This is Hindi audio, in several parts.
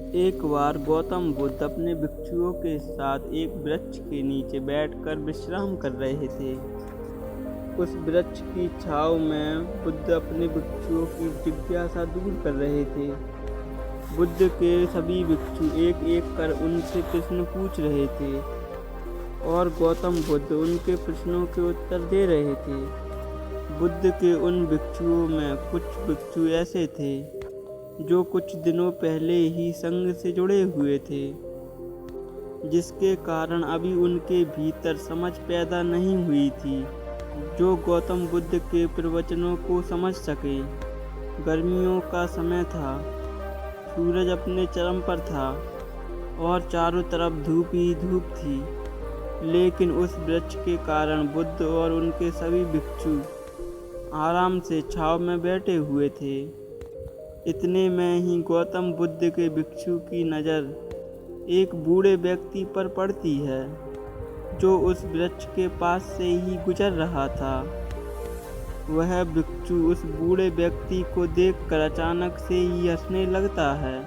एक बार गौतम बुद्ध अपने भिक्षुओं के साथ एक वृक्ष के नीचे बैठकर विश्राम कर रहे थे। उस वृक्ष की छांव में बुद्ध अपने भिक्षुओं की जिज्ञासा दूर कर रहे थे। बुद्ध के सभी भिक्षु एक एक कर उनसे प्रश्न पूछ रहे थे और गौतम बुद्ध उनके प्रश्नों के उत्तर दे रहे थे। बुद्ध के उन भिक्षुओं में कुछ भिक्षु ऐसे थे जो कुछ दिनों पहले ही संघ से जुड़े हुए थे, जिसके कारण अभी उनके भीतर समझ पैदा नहीं हुई थी जो गौतम बुद्ध के प्रवचनों को समझ सके। गर्मियों का समय था, सूरज अपने चरम पर था और चारों तरफ धूप ही धूप थी, लेकिन उस वृक्ष के कारण बुद्ध और उनके सभी भिक्षु आराम से छांव में बैठे हुए थे। इतने में ही गौतम बुद्ध के भिक्षु की नज़र एक बूढ़े व्यक्ति पर पड़ती है जो उस वृक्ष के पास से ही गुजर रहा था। वह भिक्षु उस बूढ़े व्यक्ति को देखकर अचानक से ही हंसने लगता है।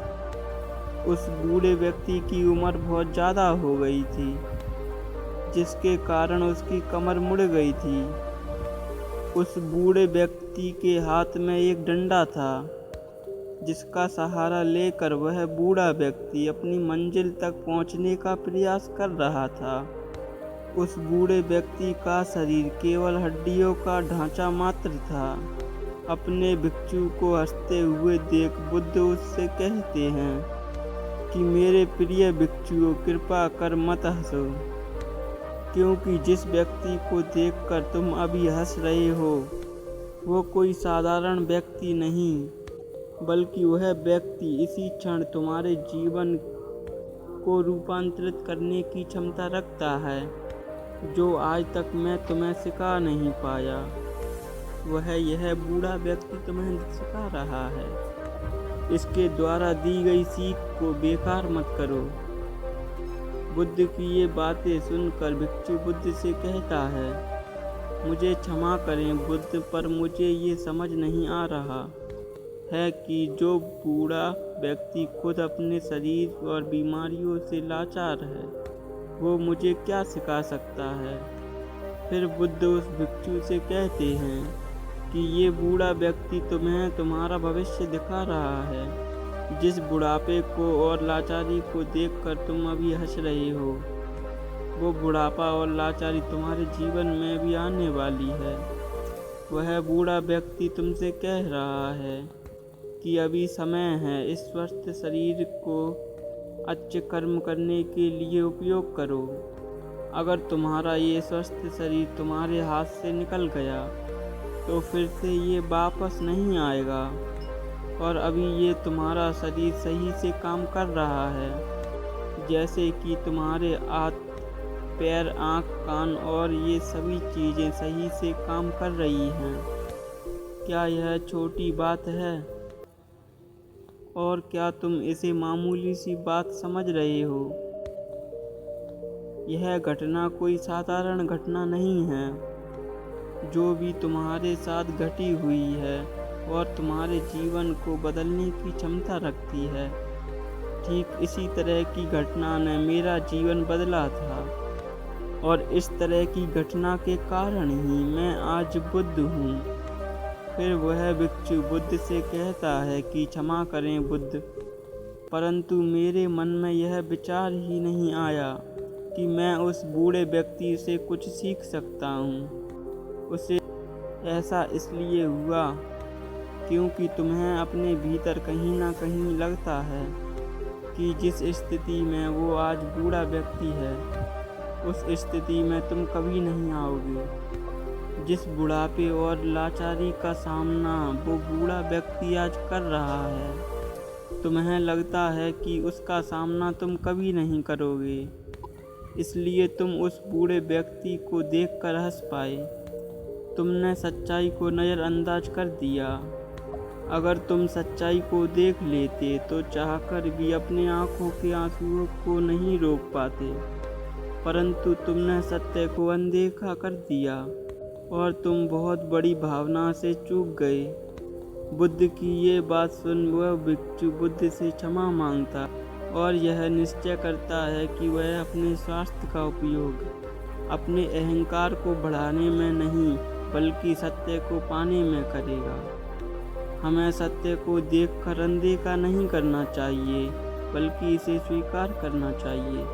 उस बूढ़े व्यक्ति की उम्र बहुत ज़्यादा हो गई थी, जिसके कारण उसकी कमर मुड़ गई थी। उस बूढ़े व्यक्ति के हाथ में एक डंडा था, जिसका सहारा लेकर वह बूढ़ा व्यक्ति अपनी मंजिल तक पहुंचने का प्रयास कर रहा था। उस बूढ़े व्यक्ति का शरीर केवल हड्डियों का ढांचा मात्र था। अपने भिक्षु को हंसते हुए देख बुद्ध उससे कहते हैं कि मेरे प्रिय भिक्षुओं, कृपा कर मत हंसो, क्योंकि जिस व्यक्ति को देखकर तुम अभी हंस रहे हो वो कोई साधारण व्यक्ति नहीं, बल्कि वह व्यक्ति इसी क्षण तुम्हारे जीवन को रूपांतरित करने की क्षमता रखता है, जो आज तक मैं तुम्हें सिखा नहीं पाया। वह यह बूढ़ा व्यक्ति तुम्हें सिखा रहा है। इसके द्वारा दी गई सीख को बेकार मत करो। बुद्ध की ये बातें सुनकर भिक्षु बुद्ध से कहता है, मुझे क्षमा करें बुद्ध, पर मुझे ये समझ नहीं आ रहा है कि जो बूढ़ा व्यक्ति खुद अपने शरीर और बीमारियों से लाचार है, वो मुझे क्या सिखा सकता है। फिर बुद्ध उस भिक्षु से कहते हैं कि ये बूढ़ा व्यक्ति तुम्हें तुम्हारा भविष्य दिखा रहा है। जिस बुढ़ापे को और लाचारी को देखकर तुम अभी हंस रहे हो, वो बुढ़ापा और लाचारी तुम्हारे जीवन में भी आने वाली है। वह बूढ़ा व्यक्ति तुमसे कह रहा है कि अभी समय है, इस स्वस्थ शरीर को अच्छे कर्म करने के लिए उपयोग करो। अगर तुम्हारा ये स्वस्थ शरीर तुम्हारे हाथ से निकल गया तो फिर से ये वापस नहीं आएगा, और अभी ये तुम्हारा शरीर सही से काम कर रहा है, जैसे कि तुम्हारे हाथ, पैर, आँख, कान और ये सभी चीज़ें सही से काम कर रही हैं। क्या यह छोटी बात है? और क्या तुम इसे मामूली सी बात समझ रहे हो? यह घटना कोई साधारण घटना नहीं है। जो भी तुम्हारे साथ घटी हुई है और तुम्हारे जीवन को बदलने की क्षमता रखती है, ठीक इसी तरह की घटना ने मेरा जीवन बदला था, और इस तरह की घटना के कारण ही मैं आज बुद्ध हूँ। फिर वह भिक्षु बुद्ध से कहता है कि क्षमा करें बुद्ध, परंतु मेरे मन में यह विचार ही नहीं आया कि मैं उस बूढ़े व्यक्ति से कुछ सीख सकता हूँ। उसे ऐसा इसलिए हुआ क्योंकि तुम्हें अपने भीतर कहीं ना कहीं लगता है कि जिस स्थिति में वो आज बूढ़ा व्यक्ति है, उस स्थिति में तुम कभी नहीं आओगे। जिस बुढ़ापे और लाचारी का सामना वो बूढ़ा व्यक्ति आज कर रहा है, तुम्हें लगता है कि उसका सामना तुम कभी नहीं करोगे, इसलिए तुम उस बूढ़े व्यक्ति को देखकर हंस पाए। तुमने सच्चाई को नज़रअंदाज कर दिया। अगर तुम सच्चाई को देख लेते तो चाहकर भी अपने आँखों के आंसुओं को नहीं रोक पाते, परंतु तुमने सत्य को अनदेखा कर दिया और तुम बहुत बड़ी भावना से चूक गए। बुद्ध की ये बात सुन वह भिक्षु बुद्ध से क्षमा मांगता और यह निश्चय करता है कि वह अपने स्वास्थ्य का उपयोग अपने अहंकार को बढ़ाने में नहीं बल्कि सत्य को पाने में करेगा। हमें सत्य को देखकर अनदेखा नहीं करना चाहिए बल्कि इसे स्वीकार करना चाहिए।